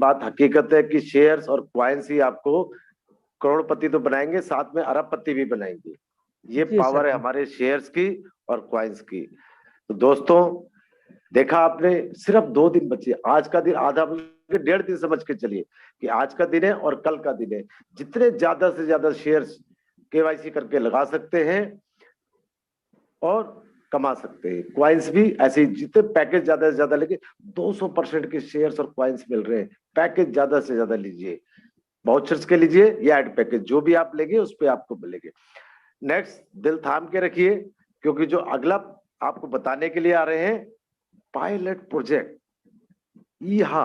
बात हकीकत है कि शेयर्स और क्वाइंस ही आपको करोड़पति तो बनाएंगे, साथ में अरबपति भी बनाएंगे। ये जी पावर सर है जी। हमारे शेयर्स की और क्वाइंस की। तो दोस्तों, देखा आपने, सिर्फ 2 दिन बचे। आज का दिन आधा, बल्कि 1.5 दिन समझ के चलिए कि आज का दिन है और कल का दिन है। जितने ज्यादा से ज्यादा शेयर्स केवाईसी करके लगा सकते हैं और कमा सकते हैं। क्वाइंस भी ऐसे ही, जितने पैकेज ज्यादा से ज्यादा लेके 200% के शेयर्स और क्वाइंस मिल रहे हैं। पैकेज ज्यादा से ज्यादा लीजिए, वाउचर्स के लीजिए या एड पैकेज, जो भी आप लेंगे उस पे आपको मिलेंगे। नेक्स्ट, दिल थाम के रखिए, क्योंकि जो अगला आपको बताने के लिए आ रहे हैं, पायलट प्रोजेक्ट ईहा,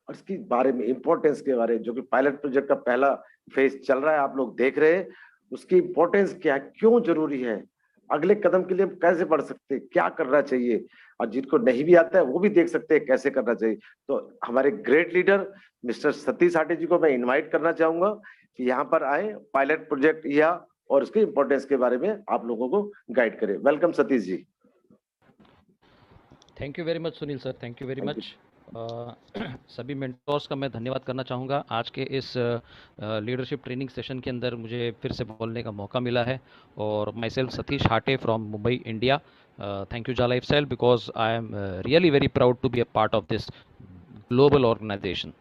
और इसके बारे में, इंपॉर्टेंस के बारे में, जो कि पायलट प्रोजेक्ट का पहला फेज चल रहा है, आप लोग देख रहे हैं। उसकी इंपॉर्टेंस क्या है, क्यों जरूरी है, अगले कदम के लिए हम कैसे बढ़ सकते हैं, क्या करना चाहिए, और जिनको नहीं भी आता है वो भी देख सकते हैं कैसे करना चाहिए। तो हमारे ग्रेट लीडर मिस्टर सतीश आटे जी को मैं इनवाइट करना चाहूंगा कि यहाँ पर आए, पायलट प्रोजेक्ट या और उसके इंपॉर्टेंस के बारे में आप लोगों को गाइड करें। Welcome Satish ji. Thank you very much Sunil sir, thank you very thank you. Much. सभी मेंटोर्स का मैं धन्यवाद करना चाहूँगा। आज के इस लीडरशिप ट्रेनिंग सेशन के अंदर मुझे फिर से बोलने का मौका मिला है। और myself Satish Hate from Mumbai India. Thank you जा lifestyle because I am really very proud to be a part of this global organisation.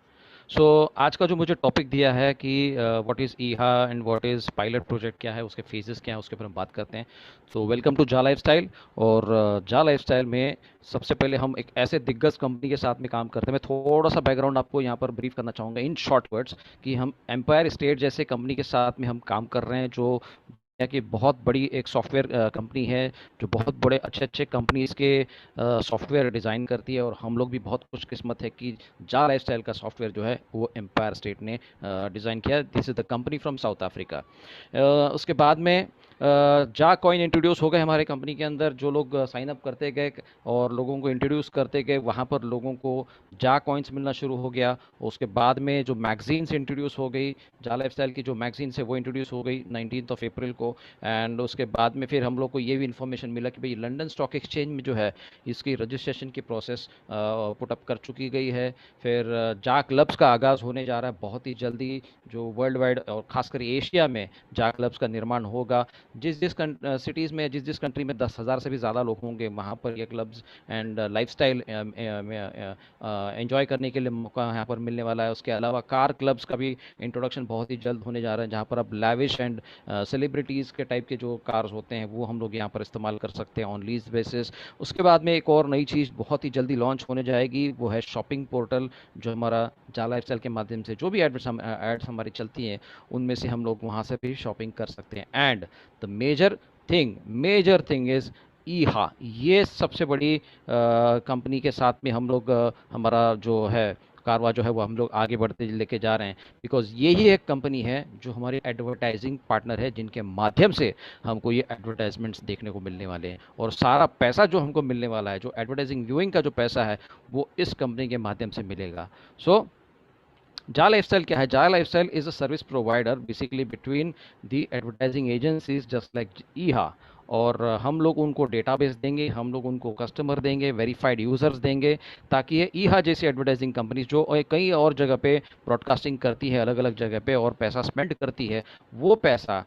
So आज का जो मुझे टॉपिक दिया है कि व्हाट इज़ ईहा and what is pilot project क्या है, उसके फेजेस क्या हैं, उसके ऊपर हम बात करते हैं। तो वेलकम टू जा लाइफस्टाइल। और जा लाइफस्टाइल में सबसे पहले हम एक ऐसे दिग्गज कंपनी के साथ में काम करते हैं। मैं थोड़ा सा बैकग्राउंड आपको यहाँ पर ब्रीफ करना चाहूँगा इन शॉर्ट वर्ड्स कि हम एम्पायर स्टेट जैसे कंपनी के साथ में हम काम कर रहे हैं, जो दुनिया की बहुत बड़ी एक सॉफ्टवेयर कंपनी है, जो बहुत बड़े अच्छे अच्छे कंपनीज के सॉफ्टवेयर डिज़ाइन करती है। और हम लोग भी बहुत खुशकिस्मत है कि जा लाइफस्टाइल का सॉफ्टवेयर जो है वो एम्पायर स्टेट ने डिज़ाइन किया। This is the company from south Africa. उसके बाद में जा कॉइन इंट्रोड्यूस हो गए हमारे कंपनी के अंदर। जो लोग साइन अप करते गए और लोगों को इंट्रोड्यूस करते गए, वहाँ पर लोगों को जा कॉइन्स मिलना शुरू हो गया। उसके बाद में जो मैगजीन्स इंट्रोड्यूस हो गई, जा लाइफस्टाइल की जो मैगजीन्स है वो इंट्रोड्यूस हो गई 19 अप्रैल को। एंड उसके बाद में फिर हम लोग को ये भी इन्फॉर्मेशन मिला कि भाई लंदन स्टॉक एक्सचेंज में जो है इसकी रजिस्ट्रेशन की प्रोसेस पुटअप कर चुकी गई है। फिर जा क्लब्स का आगाज़ होने जा रहा है बहुत ही जल्दी, जो वर्ल्ड वाइड और ख़ासकर एशिया में जा क्लब्स का निर्माण होगा। जिस जिस सिटीज़ में, जिस जिस कंट्री में 10,000 से भी ज़्यादा लोग होंगे, वहाँ पर ये क्लब्स एंड लाइफस्टाइल एंजॉय करने के लिए मौका यहाँ पर मिलने वाला है। उसके अलावा कार क्लब्स का भी इंट्रोडक्शन बहुत ही जल्द होने जा रहा है, जहाँ पर अब लैविश एंड सेलिब्रिटीज़ के टाइप के जो कार्स होते हैं वो हम लोग यहाँ पर इस्तेमाल कर सकते हैं ऑन लीज बेसिस। उसके बाद में एक और नई चीज़ बहुत ही जल्दी लॉन्च होने जाएगी, वो है शॉपिंग पोर्टल, जो हमारा जा लाइफस्टाइल के माध्यम से जो भी एड्स हमारी चलती हैं उनमें से हम लोग वहाँ से भी शॉपिंग कर सकते हैं। And the major thing is ईहा। ये सबसे बड़ी कंपनी के साथ में हम लोग हमारा जो है कारवा जो है वो हम लोग आगे बढ़ते लेके जा रहे हैं। बिकॉज यही एक कंपनी है जो हमारी एडवर्टाइजिंग पार्टनर है, जिनके माध्यम से हमको ये एडवर्टाइजमेंट्स देखने को मिलने वाले हैं। और सारा पैसा जो हमको मिलने वाला है, जो एडवर्टाइजिंग व्यूइंग का जो पैसा है, वो इस कंपनी के माध्यम से मिलेगा। सो जा लाइफस्टाइल क्या है? जा lifestyle is a service provider basically between the advertising agencies just like ईहा। और हम लोग उनको डेटाबेस देंगे, हम लोग उनको कस्टमर देंगे, वेरीफाइड यूज़र्स देंगे, ताकि ये ईहा जैसी एडवर्टाइजिंग कंपनीज जो कई और जगह पे ब्रॉडकास्टिंग करती है, अलग अलग जगह पे और पैसा स्पेंड करती है, वो पैसा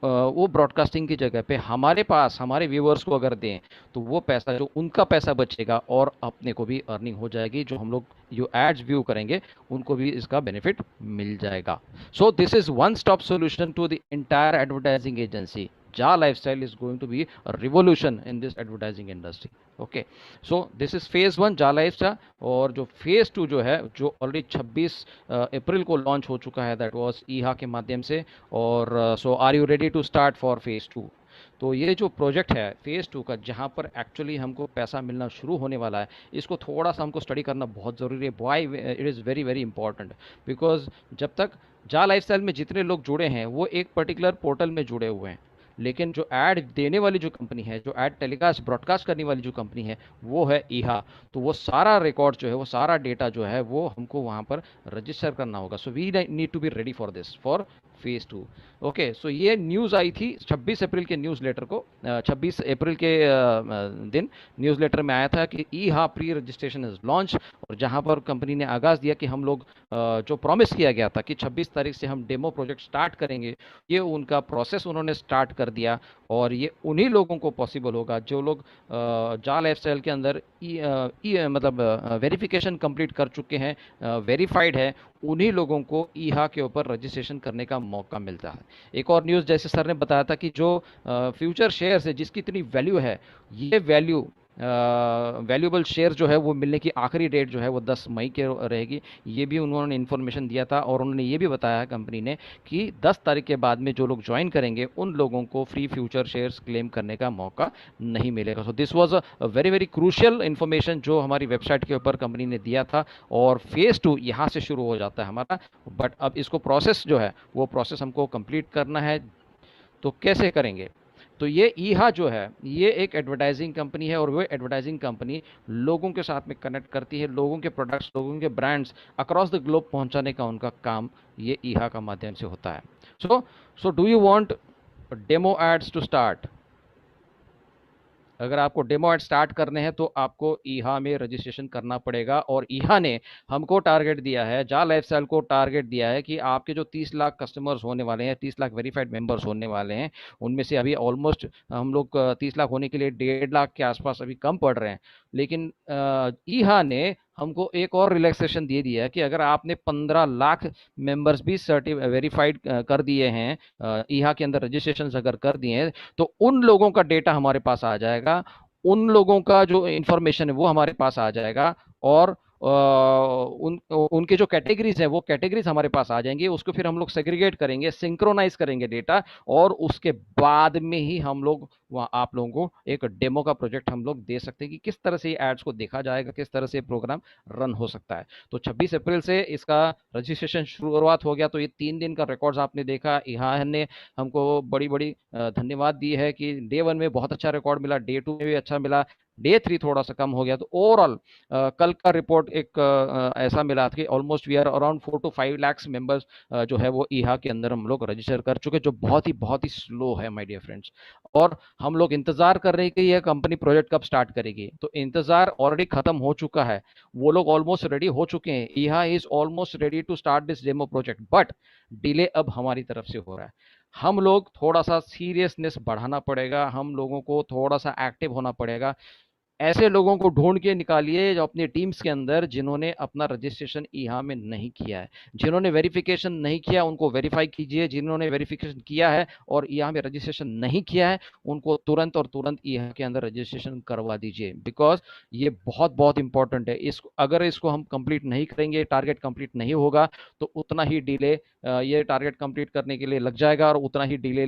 वो ब्रॉडकास्टिंग की जगह पे हमारे पास, हमारे व्यूअर्स को अगर दें, तो वो पैसा, जो उनका पैसा बचेगा और अपने को भी अर्निंग हो जाएगी। जो हम लोग जो एड्स व्यू करेंगे उनको भी इसका बेनिफिट मिल जाएगा। So this is one stop solution to the entire advertising agency. Ja Lifestyle is going to be a revolution in this advertising industry. Okay, so this is phase 1 Ja Lifestyle। और जो phase 2 जो है, जो already 26 अप्रैल को launch हो चुका है, that was ईहा के माध्यम से। और so are you ready to start for phase 2? तो ये जो प्रोजेक्ट है फेज़ 2 का, जहाँ पर एक्चुअली हमको पैसा मिलना शुरू होने वाला है, इसको थोड़ा सा हमको स्टडी करना बहुत ज़रूरी है। Why it is very very important? Because जब तक जा लाइफस्टाइल में जितने लोग जुड़े हैं वो एक पर्टिकुलर पोर्टल में जुड़े हुए हैं। लेकिन जो ऐड देने वाली जो कंपनी है, जो ऐड टेलीकास्ट ब्रॉडकास्ट करने वाली जो कंपनी है, वो है ईहा। तो वो सारा रिकॉर्ड जो है, वो सारा डेटा जो है, वो हमको वहाँ पर रजिस्टर करना होगा। So we need to be ready for this, for phase 2। Okay, so ये न्यूज़ आई थी 26 अप्रैल के न्यूज़ लेटर को, 26 अप्रैल के दिन न्यूज़ लेटर में आया था कि ईहा प्री रजिस्ट्रेशन इज लॉन्च, और जहां पर कंपनी ने आगाज़ दिया कि हम लोग जो प्रॉमिस किया गया था कि 26 तारीख से हम डेमो प्रोजेक्ट स्टार्ट करेंगे, ये उनका प्रोसेस उन्होंने स्टार्ट कर दिया। और ये उन्हीं लोगों को पॉसिबल होगा जो लोग जा लाइफस्टाइल के अंदर मतलब वेरिफिकेशन कंप्लीट कर चुके हैं, वेरीफाइड है, उन्हीं लोगों को ईहा के ऊपर रजिस्ट्रेशन करने का मौका मिलता है। एक और न्यूज़, जैसे सर ने बताया था कि जो फ्यूचर शेयर्स है जिसकी इतनी वैल्यू है, ये वैल्यू वैल्यूएबल शेयर जो है वो मिलने की आखिरी डेट जो है वो 10 मई के रहेगी। ये भी उन्होंने इन्फॉर्मेशन दिया था, और उन्होंने ये भी बताया कंपनी ने कि 10 तारीख के बाद में जो लोग ज्वाइन करेंगे उन लोगों को फ्री फ्यूचर शेयर्स क्लेम करने का मौका नहीं मिलेगा। So this was a very very crucial information जो हमारी वेबसाइट के ऊपर कंपनी ने दिया था। और फेज़ 2 यहाँ से शुरू हो जाता है हमारा, बट अब इसको प्रोसेस जो है वो प्रोसेस हमको कंप्लीट करना है। तो कैसे करेंगे? तो ये ईहा जो है, ये एक एडवर्टाइजिंग कंपनी है, और वो एडवर्टाइजिंग कंपनी लोगों के साथ में कनेक्ट करती है, लोगों के प्रोडक्ट्स, लोगों के ब्रांड्स अक्रॉस द ग्लोब पहुंचाने का उनका काम ये ईहा का माध्यम से होता है। So do you want demo ads to start? अगर आपको डेमो एड स्टार्ट करने हैं तो आपको ईहा में रजिस्ट्रेशन करना पड़ेगा। और ईहा ने हमको टारगेट दिया है, जा लाइफस्टाइल को टारगेट दिया है कि आपके जो 30 लाख कस्टमर्स होने वाले हैं, 30 लाख वेरीफाइड मेंबर्स होने वाले हैं, उनमें से अभी ऑलमोस्ट हम लोग 30 लाख होने के लिए 1.5 लाख के आसपास अभी कम पड़ रहे हैं। लेकिन ईहा ने हमको एक और रिलैक्सेशन दे दिया है कि अगर आपने 15 लाख मेंबर्स भी वेरीफाइड कर दिए हैं, ईहा के अंदर रजिस्ट्रेशन अगर कर दिए हैं, तो उन लोगों का डेटा हमारे पास आ जाएगा, उन लोगों का जो इंफॉर्मेशन है वो हमारे पास आ जाएगा। और उनके जो कैटेगरीज है वो कैटेगरीज हमारे पास आ जाएंगे। उसको फिर हम लोग सेग्रीगेट करेंगे, सिंक्रोनाइज करेंगे डेटा, और उसके बाद में ही हम लोग वहाँ आप लोगों को एक डेमो का प्रोजेक्ट हम लोग दे सकते हैं कि किस तरह से एड्स को देखा जाएगा, किस तरह से प्रोग्राम रन हो सकता है। तो 26 अप्रैल से इसका रजिस्ट्रेशन शुरुआत हो गया। तो ये 3 दिन का रिकॉर्ड्स आपने देखा, यहाँ ने हमको बड़ी बड़ी धन्यवाद दी है कि डे 1 में बहुत अच्छा रिकॉर्ड मिला, डे 2 में भी अच्छा मिला, डे 3 थोड़ा सा कम हो गया। तो ओवरऑल कल का रिपोर्ट एक ऐसा मिला था कि almost we are around 4 to 5 lakh members जो है वो ईहा के अंदर हम लोग रजिस्टर कर चुके, जो बहुत ही स्लो है माय डियर फ्रेंड्स। और हम लोग इंतजार कर रहे हैं कि यह कंपनी प्रोजेक्ट कब स्टार्ट करेगी। तो इंतजार ऑलरेडी खत्म हो चुका है, वो लोग ऑलमोस्ट रेडी हो चुके हैं। ईहा is almost ready to start this demo project, but delay अब हमारी तरफ से हो रहा है। हम लोग थोड़ा सा सीरियसनेस बढ़ाना पड़ेगा, हम लोगों को थोड़ा सा एक्टिव होना पड़ेगा। ऐसे लोगों को ढूंढ के निकालिए जो अपनी टीम्स के अंदर जिन्होंने अपना रजिस्ट्रेशन ईहा में नहीं किया है, जिन्होंने वेरिफिकेशन नहीं किया उनको वेरीफाई कीजिए, जिन्होंने वेरिफिकेशन किया है और ईहा में रजिस्ट्रेशन नहीं किया है उनको तुरंत और तुरंत ईहा के अंदर रजिस्ट्रेशन करवा दीजिए, बिकॉज ये बहुत बहुत इंपॉर्टेंट है। इसको अगर इसको हम कंप्लीट नहीं करेंगे, टारगेट कंप्लीट नहीं होगा, तो उतना ही डिले ये टारगेट कंप्लीट करने के लिए लग जाएगा, और उतना ही डिले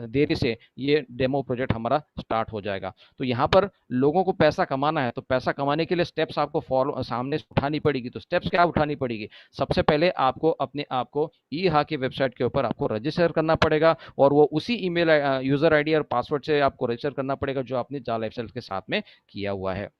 देरी से ये डेमो प्रोजेक्ट हमारा स्टार्ट हो जाएगा। तो यहाँ पर लोगों को पैसा कमाना है, तो पैसा कमाने के लिए स्टेप्स आपको फॉलो सामने से उठानी पड़ेगी। तो स्टेप्स क्या उठानी पड़ेगी? सबसे पहले आपको अपने आप को ईहा की वेबसाइट के ऊपर आपको रजिस्टर करना पड़ेगा, और वो उसी ईमेल यूजर आईडी और पासवर्ड से आपको रजिस्टर करना पड़ेगा जो आपने जा लाइफस्टाइल के साथ में किया हुआ है।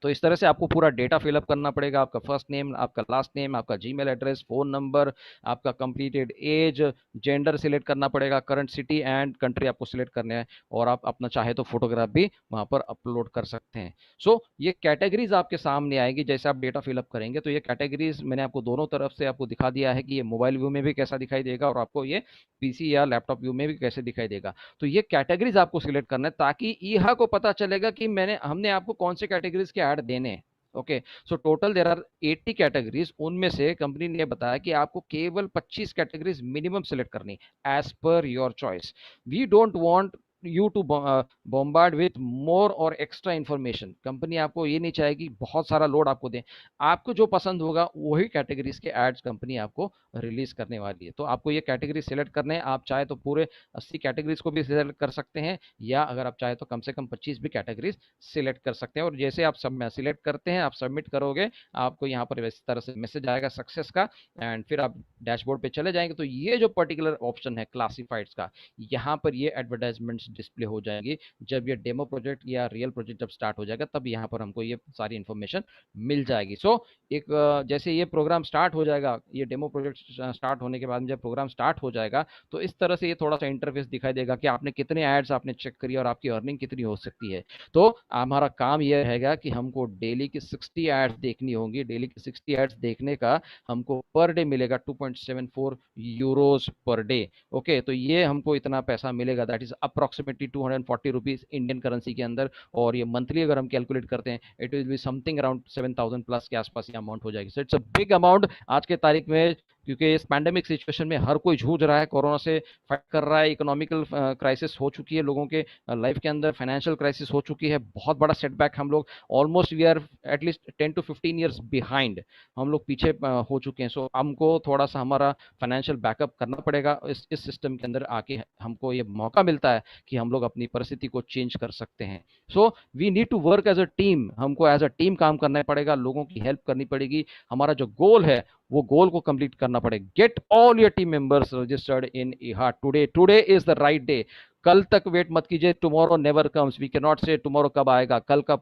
तो इस तरह से आपको पूरा डेटा फिलअप करना पड़ेगा, आपका फर्स्ट नेम, आपका लास्ट नेम, आपका जीमेल एड्रेस, फोन नंबर, आपका कंप्लीटेड एज, जेंडर सिलेक्ट करना पड़ेगा, करंट सिटी एंड कंट्री आपको सिलेक्ट करना है, और आप अपना चाहे तो फोटोग्राफ भी वहां पर अपलोड कर सकते हैं। सो ये कैटेगरीज आपके सामने आएगी जैसे आप डेटा फिलअप करेंगे। तो ये कैटेगरीज मैंने आपको दोनों तरफ से आपको दिखा दिया है कि ये मोबाइल व्यू में भी कैसा दिखाई देगा और आपको ये पीसी या लैपटॉप व्यू में भी कैसे दिखाई देगा। तो ये कैटेगरीज आपको सिलेक्ट करना है ताकि ईहा को पता चलेगा कि हमने आपको कौन से कैटेगरीज के ऐड देने। Okay, so total there are 80 categories, उनमें से कंपनी ने बताया कि आपको केवल 25 कैटेगरीज मिनिमम सिलेक्ट करनी as per your choice. We don't want you to bombard with more और एक्स्ट्रा इन्फॉर्मेशन। कंपनी आपको ये नहीं चाहेगी बहुत सारा लोड आपको दें, आपको जो पसंद होगा वही कैटेगरीज के एड्स कंपनी आपको रिलीज करने वाली है। तो आपको ये कैटेगरी सेलेक्ट करने हैं, आप चाहे तो पूरे 80 कैटेगरीज को भी सिलेक्ट कर सकते हैं, या अगर आप चाहे तो कम से कम 25 भी कैटेगरीज सिलेक्ट कर सकते हैं। और जैसे आप सब सिलेक्ट करते हैं, आप सबमिट करोगे, आपको यहाँ पर इस तरह से मैसेज आएगा सक्सेस का, एंड फिर आप डैशबोर्ड पे चले जाएंगे तो ये जो पर्टिकुलर ऑप्शन है क्लासिफाइड्स का, यहाँ पर ये एडवर्टाइजमेंट्स डिस्प्ले हो जाएंगी। जब ये डेमो प्रोजेक्ट या रियल प्रोजेक्ट जब स्टार्ट हो जाएगा, तब यहाँ पर हमको ये सारी इन्फॉर्मेशन मिल जाएगी। सो एक जैसे ये प्रोग्राम स्टार्ट हो जाएगा, ये डेमो प्रोजेक्ट स्टार्ट होने के बाद जब प्रोग्राम स्टार्ट हो जाएगा, तो इस तरह से ये थोड़ा सा इंटरफेस दिखाई देगा कि आपने कितने एड्स आपने चेक करी और आपकी अर्निंग कितनी हो सकती है। तो हमारा काम यह रहेगा कि हमको डेली की 60 एड्स देखनी होंगी। डेली की 60 एड्स देखने का हमको पर डे मिलेगा 2.74 यूरोज पर डे। ओके, तो ये हमको इतना पैसा मिलेगा, that is approximately 240 rupees Indian currency के अंदर। और ये मंथली अगर हम कैलकुलेट करते हैं, it will be something around 7,000 plus के आसपास ये अमाउंट हो जाएगी। So it's a big amount आज के तारीख में, क्योंकि इस पैंडेमिक सिचुएशन में हर कोई जूझ रहा है, कोरोना से फाइट कर रहा है, इकोनॉमिकल क्राइसिस हो चुकी है लोगों के लाइफ के अंदर, फाइनेंशियल क्राइसिस हो चुकी है, बहुत बड़ा सेटबैक हम लोग almost we are at least 10 to 15 years behind, हम लोग पीछे हो चुके हैं। सो हमको थोड़ा सा हमारा फाइनेंशियल बैकअप करना पड़ेगा। इस सिस्टम के अंदर आके हमको ये मौका मिलता है कि हम लोग अपनी परिस्थिति को चेंज कर सकते हैं। So we need to work as a team, हमको एज अ टीम काम करना पड़ेगा, लोगों की हेल्प करनी पड़ेगी। हमारा जो गोल है वो गोल को कंप्लीट करना पड़ेगा। Get all your team members registered in ईहा today, today is the right day. कल तक वेट मत कीजिए, tomorrow never comes, we can not say tomorrow कब आएगा, कल का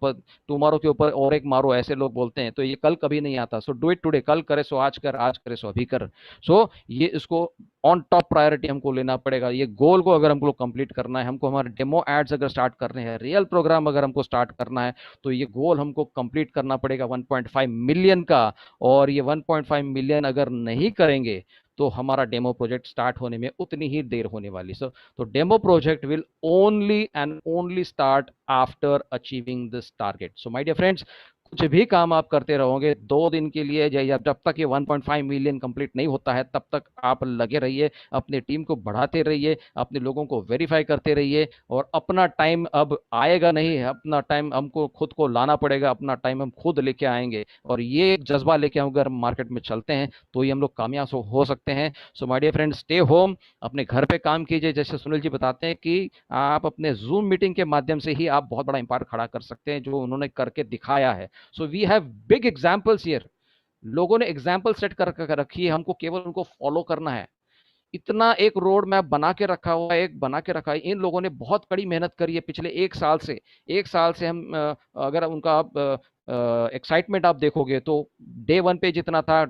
टुमारो के ऊपर और एक मारो, ऐसे लोग बोलते हैं, तो ये कल कभी नहीं आता। सो डू इट टुडे, कल करे सो आज कर, आज करे सो अभी कर। सो ये इसको ऑन टॉप प्रायोरिटी हमको लेना पड़ेगा। ये गोल को अगर हमको कंप्लीट करना है, हमको हमारे डेमो एड्स अगर स्टार्ट करने हैं, रियल प्रोग्राम अगर हमको स्टार्ट करना है, तो ये गोल हमको कंप्लीट करना पड़ेगा 1.5 मिलियन का। और ये 1.5 मिलियन अगर नहीं करेंगे तो हमारा डेमो प्रोजेक्ट स्टार्ट होने में उतनी ही देर होने वाली। सो तो demo project will only end only start after achieving this target. So my dear friends, कुछ भी काम आप करते रहोगे 2 दिन के लिए, जब तक ये 1.5 मिलियन कंप्लीट नहीं होता है, तब तक आप लगे रहिए, अपनी टीम को बढ़ाते रहिए, अपने लोगों को वेरीफाई करते रहिए। और अपना टाइम अब आएगा नहीं, अपना टाइम हमको खुद को लाना पड़ेगा, अपना टाइम हम खुद लेके आएंगे। और ये एक जज्बा लेके अगर मार्केट में चलते हैं तो ही हम लोग कामयाब हो सकते हैं। So my dear friends, stay home, अपने घर पे काम कीजिए। जैसे सुनील जी बताते हैं कि आप अपने जूम मीटिंग के माध्यम से ही आप बहुत बड़ा एम्पायर खड़ा कर सकते हैं, जो उन्होंने करके दिखाया है। So we have big examples here. लोगों ने एग्जाम्पल सेट कर रखी है, हमको केवल उनको फॉलो करना है। इतना एक रोड मैप बना के रखा हुआ है, एक बना के रखा है। इन लोगों ने बहुत कड़ी मेहनत करी है पिछले 1 साल से। 1 साल से हम अगर उनका आप एक्साइटमेंट आप देखोगे तो डे 1 पे जितना था,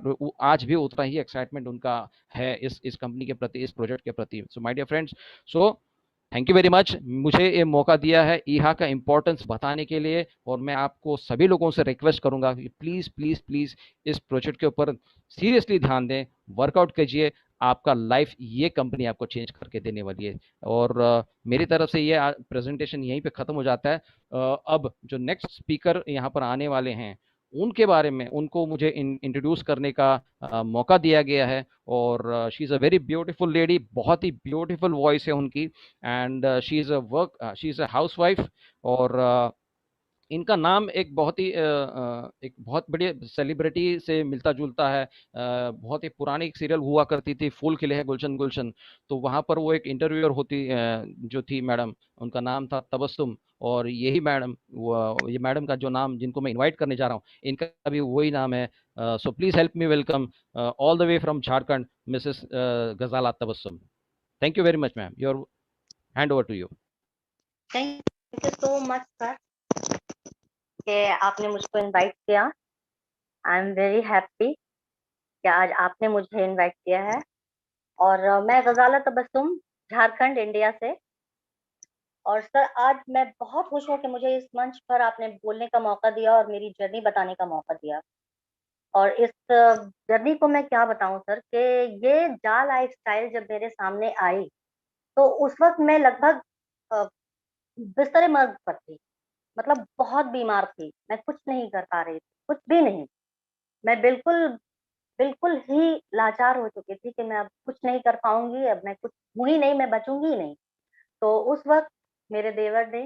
आज भी उतना ही एक्साइटमेंट उनका है इस कंपनी के प्रति, इस प्रोजेक्ट के प्रति। So my dear friends, so thank you very much, मुझे ये मौका दिया है ईहा का इंपॉर्टेंस बताने के लिए। और मैं आपको सभी लोगों से रिक्वेस्ट करूंगा कि प्लीज प्लीज प्लीज इस प्रोजेक्ट के ऊपर सीरियसली ध्यान दें, वर्कआउट कीजिए। आपका लाइफ ये कंपनी आपको चेंज करके देने वाली है। और मेरी तरफ से ये प्रेजेंटेशन यहीं पे खत्म हो जाता है। अब जो नेक्स्ट स्पीकर यहाँ पर आने वाले हैं, उनके बारे में उनको मुझे इंट्रोड्यूस करने का मौका दिया गया है। और she is a very beautiful lady, बहुत ही ब्यूटीफुल वॉइस है उनकी। And she is a house wife. और इनका नाम एक बहुत बड़ी सेलिब्रिटी से मिलता जुलता है। बहुत ही पुरानी एक सीरियल हुआ करती थी, फूल खिले हैं गुलशन गुलशन। तो वहां पर वो एक इंटरव्यूअर होती जो थी मैडम, उनका नाम था तबस्सुम। और यही मैडम, ये मैडम का जो नाम जिनको मैं इनवाइट करने जा रहा हूँ, इनका भी वही नाम है। So please help me welcome all the way from Jharkhand, Mrs Ghazala Tabassum. Thank you very much ma'am, your hand over to you. Thank you so much sir कि आपने मुझको इनवाइट किया। आई एम वेरी हैप्पी कि आज आपने मुझे इनवाइट किया है। और मैं गजाला तबस्सुम, झारखंड, इंडिया से। और सर आज मैं बहुत खुश हूँ कि मुझे इस मंच पर आपने बोलने का मौका दिया और मेरी जर्नी बताने का मौका दिया। और इस जर्नी को मैं क्या बताऊं सर, कि ये जा लाइफ स्टाइल जब मेरे सामने आई तो उस वक्त मैं लगभग बिस्तरे मर्ग पर थी। मतलब बहुत बीमार थी, मैं कुछ नहीं कर पा रही थी, कुछ भी नहीं। मैं बिल्कुल बिल्कुल ही लाचार हो चुकी थी कि मैं अब कुछ नहीं कर पाऊंगी, अब मैं कुछ हूँ ही नहीं, मैं बचूंगी ही नहीं। तो उस वक्त मेरे देवर ने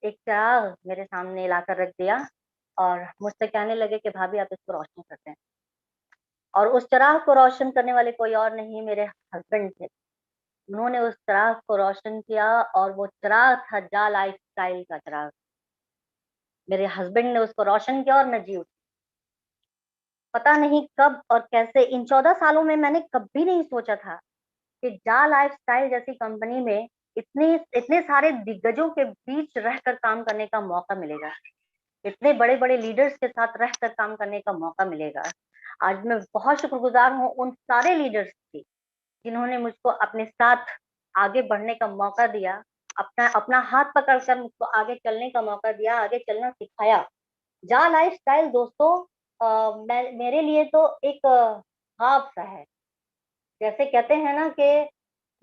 एक चिराग मेरे सामने लाकर रख दिया और मुझसे कहने लगे कि भाभी आप इसको रोशन करते हैं। और उस चिराग को रोशन करने वाले कोई और नहीं मेरे हस्बैंड थे। उन्होंने उस चिराग को रोशन किया और वो चिराग था जा लाइफ स्टाइल का चिराग। मेरे हस्बैंड ने उसको रोशन किया और मैं जी उठी। पता नहीं कब और कैसे इन 14 सालों में मैंने कभी नहीं सोचा था कि जा लाइफस्टाइल जैसी कंपनी में इतने इतने सारे दिग्गजों के बीच रहकर काम करने का मौका मिलेगा, इतने बड़े बड़े लीडर्स के साथ रहकर काम करने का मौका मिलेगा। आज मैं बहुत शुक्रगुजार हूँ उन सारे लीडर्स की जिन्होंने मुझको अपने साथ आगे बढ़ने का मौका दिया, अपना अपना हाथ पकड़कर मुझको आगे चलने का मौका दिया, आगे चलना सिखाया। जा लाइफस्टाइल दोस्तों मेरे लिए तो एक ख्वाब सा है। जैसे कहते हैं ना कि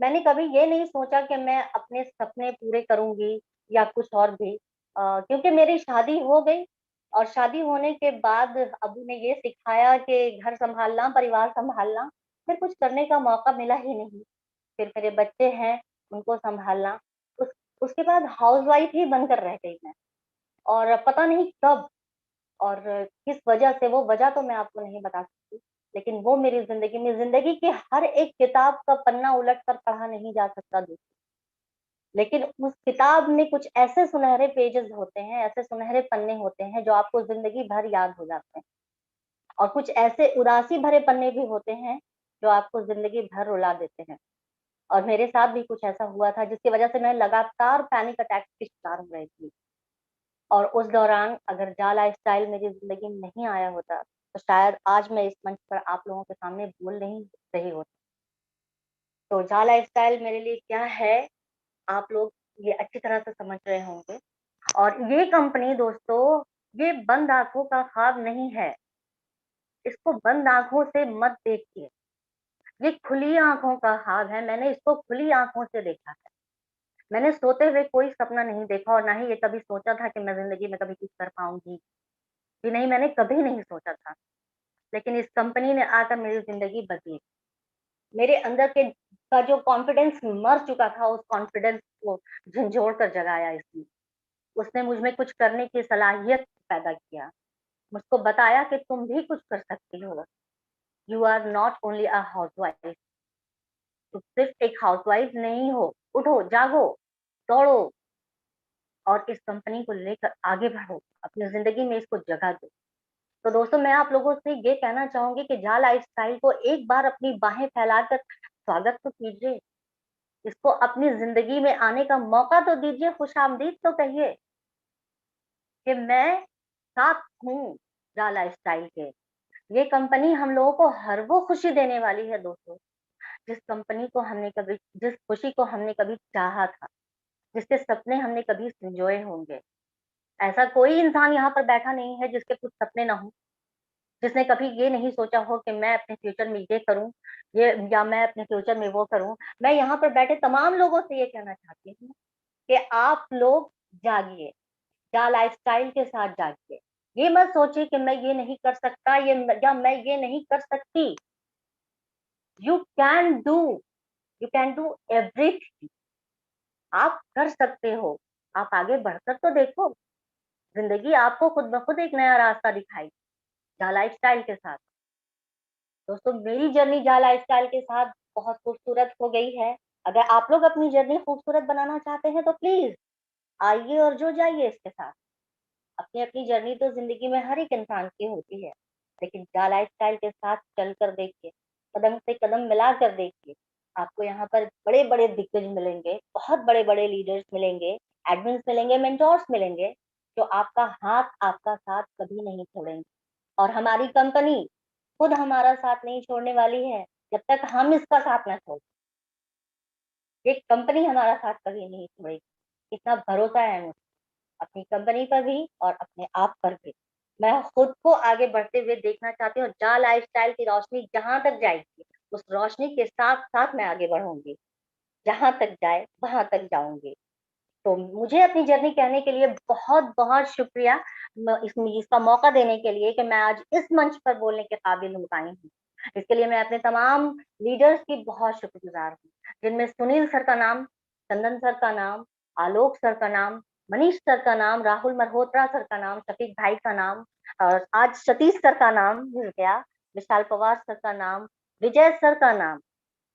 मैंने कभी ये नहीं सोचा कि मैं अपने सपने पूरे करूंगी या कुछ और भी, क्योंकि मेरी शादी हो गई और शादी होने के बाद अबू ने ये सिखाया कि घर संभालना, परिवार संभालना, फिर कुछ करने का मौका मिला ही नहीं। फिर मेरे बच्चे हैं, उनको संभालना, उस उसके बाद हाउसवाइफ ही बनकर रह गई मैं। और पता नहीं कब और किस वजह से, वो वजह तो मैं आपको नहीं बता सकती, लेकिन वो मेरी जिंदगी में, जिंदगी की हर एक किताब का पन्ना उलट कर पढ़ा नहीं जा सकता दोस्तों, लेकिन उस किताब में कुछ ऐसे सुनहरे पेजेस होते हैं, ऐसे सुनहरे पन्ने होते हैं जो आपको जिंदगी भर याद हो जाते हैं। और कुछ ऐसे उदासी भरे पन्ने भी होते हैं जो आपको जिंदगी भर रुला देते हैं। और मेरे साथ भी कुछ ऐसा हुआ था जिसकी वजह से मैं लगातार पैनिक अटैक की शिकार हो रही थी। और उस दौरान अगर जा लाइफस्टाइल मेरी जिंदगी में नहीं आया होता तो शायद आज मैं इस मंच पर आप लोगों के सामने बोल नहीं रही होती। तो जा लाइफस्टाइल मेरे लिए क्या है, आप लोग ये अच्छी तरह से समझ रहे होंगे। और ये कंपनी दोस्तों, ये बंद आंखों का ख्वाब नहीं है, इसको बंद आंखों से मत देखिए, ये खुली आंखों का ख्वाब है। मैंने इसको खुली आंखों से देखा है। मैंने सोते हुए कोई सपना नहीं देखा और ना ही ये कभी सोचा था कि मैं जिंदगी में कभी कुछ कर पाऊंगी, ये नहीं, मैंने कभी नहीं सोचा था। लेकिन इस कंपनी ने आकर मेरी जिंदगी बदली। मेरे अंदर के का जो कॉन्फिडेंस मर चुका था, उस कॉन्फिडेंस को झंझोड़ कर जगाया इसने। उसने मुझ में कुछ करने की सलाहियत पैदा किया, मुझको बताया कि तुम भी कुछ कर सकती हो। You are not only a housewife, तुम सिर्फ एक हाउसवाइफ नहीं हो, उठो, जागो, दौड़ो और इस कंपनी को लेकर आगे बढ़ो, अपनी जिंदगी में इसको जगह दो। तो दोस्तों मैं आप लोगों से ये कहना चाहूंगी कि जा लाइफस्टाइल को एक बार अपनी बाहें फैलाकर स्वागत तो कीजिए, इसको अपनी जिंदगी में आने का मौका तो दीजिए, खुशामदीद तो कहिए कि मैं साथ हूँ जा लाइफस्टाइल के। ये कंपनी हम लोगों को हर वो खुशी देने वाली है दोस्तों, जिस कंपनी को हमने कभी, जिस खुशी को हमने कभी चाहा था, जिसके सपने हमने कभी संजोए होंगे। ऐसा कोई इंसान यहाँ पर बैठा नहीं है जिसके कुछ सपने ना हो, जिसने कभी ये नहीं सोचा हो कि मैं अपने फ्यूचर में ये करूं, ये, या मैं अपने फ्यूचर में वो करूं। मैं यहाँ पर बैठे तमाम लोगों से ये कहना चाहती हूँ कि आप लोग जागिए, या लाइफस्टाइल के साथ जागिए। ये मत सोचिए कि मैं ये नहीं कर सकता, ये या मैं ये नहीं कर सकती। You can do, you can do everything. आप कर सकते हो, आप आगे बढ़कर तो देखो, जिंदगी आपको खुद ब खुद एक नया रास्ता दिखाई जा लाइफस्टाइल के साथ। दोस्तों मेरी जर्नी जा लाइफस्टाइल के साथ बहुत खूबसूरत हो गई है। अगर आप लोग अपनी जर्नी खूबसूरत बनाना चाहते हैं तो प्लीज आइए और जुड़ जाइए इसके साथ। अपनी अपनी जर्नी तो जिंदगी में हर एक इंसान की होती है, लेकिन जा लाइफस्टाइल के साथ चल कर देखिए, कदम से कदम मिला कर देखिए, आपको यहाँ पर बड़े बड़े दिग्गज मिलेंगे, बहुत बड़े बड़े लीडर्स मिलेंगे, एडमिन्स मिलेंगे, मेंटोर्स मिलेंगे, जो आपका हाथ, आपका साथ कभी नहीं छोड़ेंगे। और हमारी कंपनी खुद हमारा साथ नहीं छोड़ने वाली है जब तक हम इसका साथ ना छोड़। ये कंपनी हमारा साथ कभी नहीं छोड़ेगी, इतना भरोसा है मुझे अपनी कंपनी पर भी और अपने आप पर भी। मैं खुद को आगे बढ़ते हुए देखना चाहती हूँ, जा लाइफस्टाइल की रोशनी जहां तक जाएगी उस रोशनी के साथ साथ मैं आगे बढ़ूंगी, जहां तक जाए वहां तक जाऊंगी। तो मुझे अपनी जर्नी कहने के लिए बहुत बहुत शुक्रिया, इसमें इसका मौका देने के लिए कि मैं आज इस मंच पर बोलने के काबिल हो पाई हूँ। इसके लिए मैं अपने तमाम लीडर्स की बहुत शुक्रगुजार हूँ, जिनमें सुनील सर का नाम, चंदन सर का नाम, आलोक सर का नाम, मनीष सर का नाम, राहुल मल्होत्रा सर का नाम, शफीक भाई का नाम, और आज सतीश सर का नाम मिल गया, विशाल पवार सर का नाम, विजय सर का नाम।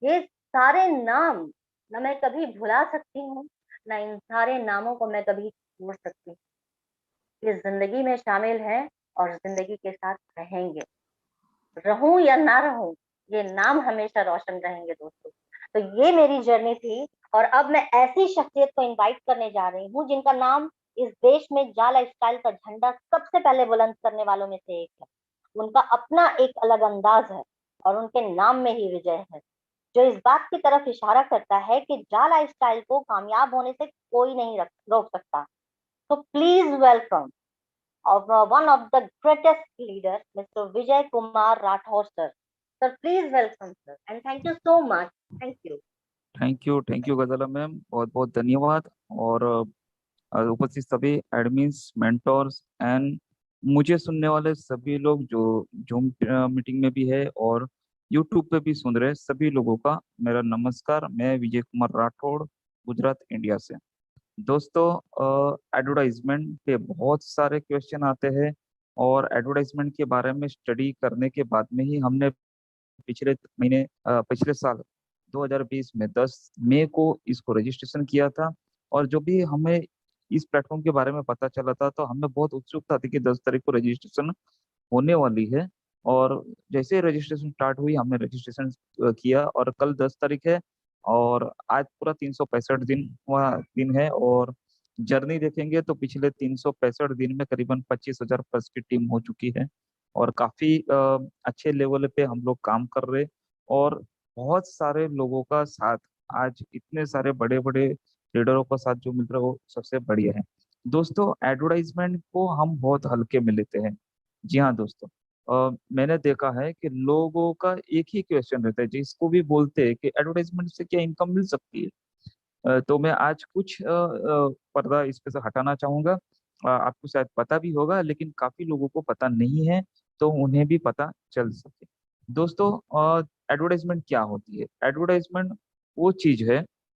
ये सारे नाम न मैं कभी भुला सकती हूँ, न इन सारे नामों को मैं कभी भूल सकती हूँ। ये जिंदगी में शामिल है और जिंदगी के साथ रहेंगे, रहूं या ना रहूं, ये नाम हमेशा रोशन रहेंगे दोस्तों। तो ये मेरी जर्नी थी, और अब मैं ऐसी शख्सियत को इनवाइट करने जा रही हूँ जिनका नाम इस देश में जाला स्टाइल का झंडा सबसे पहले बुलंद करने वालों में से एक है। उनका अपना एक अलग अंदाज है और उनके नाम में ही विजय है, जो इस बात की तरफ इशारा करता है कि जाला स्टाइल को कामयाब होने से कोई नहीं रोक सकता। तो please welcome of one of the greatest leaders, Mr. Vijay Kumar Rathore, sir. Sir, please welcome, sir, and thank you so much. Thank you. Thank you गजला मैम, बहुत बहुत धन्यवाद। और उपस्थित सभी एडमिन्स, मेंटोर्स एंड मुझे सुनने वाले सभी लोग जो जूम मीटिंग में भी है और यूट्यूब पे भी सुन रहे सभी लोगों का मेरा नमस्कार। मैं विजय कुमार राठौड़, गुजरात, इंडिया से। दोस्तों, एडवर्टाइजमेंट पे बहुत सारे क्वेश्चन आते हैं और एडवर्टाइजमेंट के बारे में स्टडी करने के बाद में ही हमने पिछले साल 2020 में 10 मई को इसको रजिस्ट्रेशन किया था। और जो भी हमें इस प्लेटफॉर्म के बारे में पता चला था तो हमें बहुत उत्सुकता थी कि 10 तारीख को रजिस्ट्रेशन होने वाली है। और जैसे ही रजिस्ट्रेशन स्टार्ट हुई हमने रजिस्ट्रेशन किया और कल 10 तारीख है और आज पूरा 365 दिन है। और जर्नी देखेंगे तो पिछले 365 दिन में करीबन 25,000 प्लस की टीम हो चुकी है और काफी अच्छे लेवल पे हम लोग काम कर रहे। और बहुत सारे लोगों का साथ, आज इतने सारे बड़े बड़े लीडरों का साथ जो मिल रहा है वो सबसे बढ़िया है। दोस्तों, एडवर्टाइजमेंट को हम बहुत हल्के में लेते हैं। जी हाँ दोस्तों, मैंने देखा है कि लोगों का एक ही क्वेश्चन रहता है जिसको भी बोलते हैं कि एडवर्टाइजमेंट से क्या इनकम मिल सकती है। तो मैं आज कुछ पर्दा इस पे से हटाना चाहूंगा। आपको शायद पता भी होगा लेकिन काफी लोगों को पता नहीं है, तो उन्हें भी पता चल सके। दोस्तों, एडवर्टाइजमेंट क्या होती है? एडवर्टाइजमेंट वो चीज है